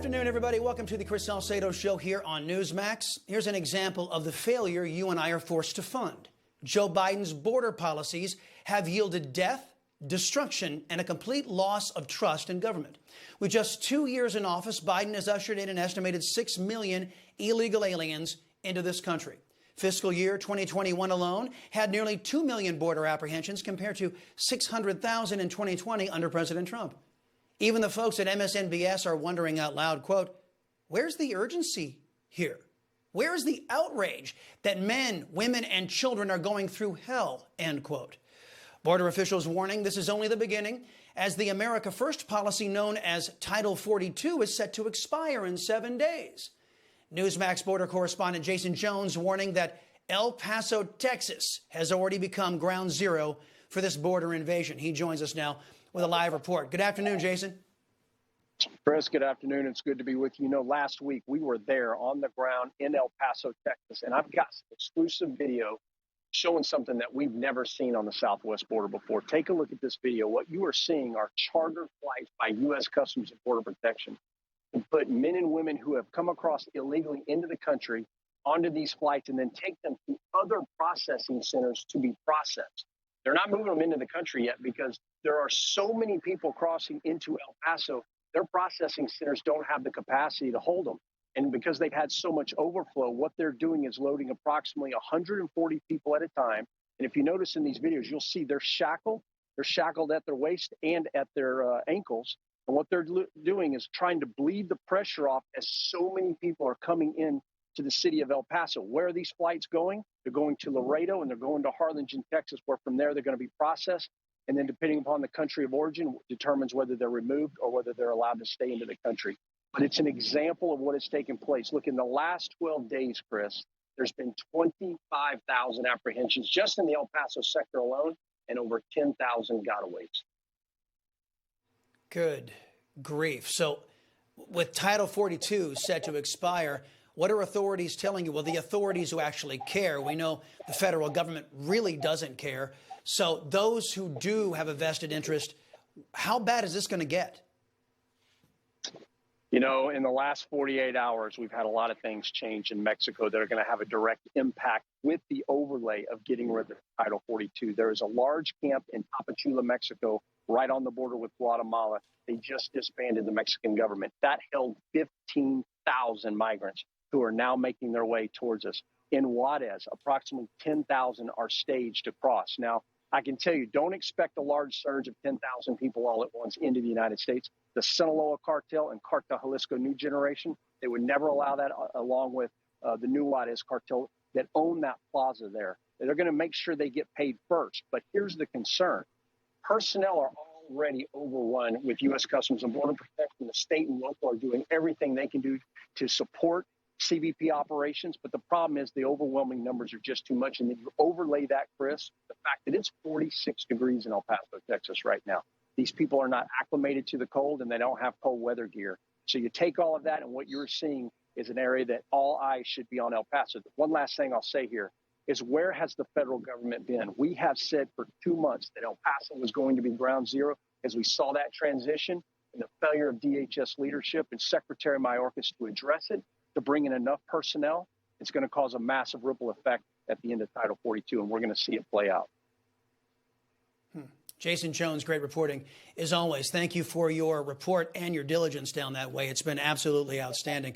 afternoon, everybody. Welcome to the Chris Salcedo Show here on Newsmax. Here's an example of the failure you and I are forced to fund. Joe Biden's border policies have yielded death, destruction, and a complete loss of trust in government. With just 2 years in office, Biden has ushered in an estimated 6 million illegal aliens into this country. Fiscal year 2021 alone had nearly 2 million border apprehensions compared to 600,000 in 2020 under President Trump. Even the folks at MSNBS are wondering out loud, quote, where's the urgency here? Where is the outrage that men, women, and children are going through hell, end quote. Border officials warning this is only the beginning, as the America First policy known as Title 42 is set to expire in 7 days. Newsmax border correspondent Jason Jones warning that El Paso, Texas has already become ground zero for this border invasion. He joins us now with a live report. Good afternoon, Jason. Chris, good afternoon. It's good to be with you. You know, last week we were there on the ground in El Paso, Texas, and I've got some exclusive video showing something that we've never seen on the southwest border before. Take a look at this video. What you are seeing are charter flights by U.S. Customs and Border Protection to put men and women who have come across illegally into the country onto these flights and then take them to other processing centers to be processed. They're not moving them into the country yet because there are so many people crossing into El Paso. Their processing centers don't have the capacity to hold them. And because they've had so much overflow, what they're doing is loading approximately 140 people at a time. And if you notice in these videos, you'll see they're shackled. They're shackled at their waist and at their ankles. And what they're doing is trying to bleed the pressure off as so many people are coming in to the city of El Paso. Where are these flights going? They're going to Laredo and they're going to Harlingen, Texas, where from there they're going to be processed. And then depending upon the country of origin, determines whether they're removed or whether they're allowed to stay into the country. But it's an example of what has taken place. Look, in the last 12 days, Chris, there's been 25,000 apprehensions just in the El Paso sector alone and over 10,000 gotaways. Good grief. So with Title 42 set to expire, what are authorities telling you? Well, the authorities who actually care. We know the federal government really doesn't care. So those who do have a vested interest, how bad is this going to get? You know, in the last 48 hours, we've had a lot of things change in Mexico that are going to have a direct impact with the overlay of getting rid of Title 42. There is a large camp in Tapachula, Mexico, right on the border with Guatemala. They just disbanded the Mexican government. That held 15,000 migrants who are now making their way towards us. In Juarez, approximately 10,000 are staged to cross. Now, I can tell you, don't expect a large surge of 10,000 people all at once into the United States. The Sinaloa cartel and Cartel Jalisco New Generation, they would never allow that, along with the new Juarez cartel that own that plaza there. They're going to make sure they get paid first. But here's the concern. Personnel are already overrun with U.S. Customs and Border Protection. The state and local are doing everything they can do to support CBP operations, but the problem is the overwhelming numbers are just too much. And then you overlay that, Chris, the fact that it's 46 degrees in El Paso, Texas right now. These people are not acclimated to the cold and they don't have cold weather gear. So you take all of that and what you're seeing is an area that all eyes should be on El Paso. One last thing I'll say here is, where has the federal government been? We have said for 2 months that El Paso was going to be ground zero as we saw that transition and the failure of DHS leadership and Secretary Mayorkas to address it, to bring in enough personnel. It's going to cause a massive ripple effect at the end of Title 42, and we're going to see it play out. Jason Jones, great reporting. As always, thank you for your report and your diligence down that way. It's been absolutely outstanding.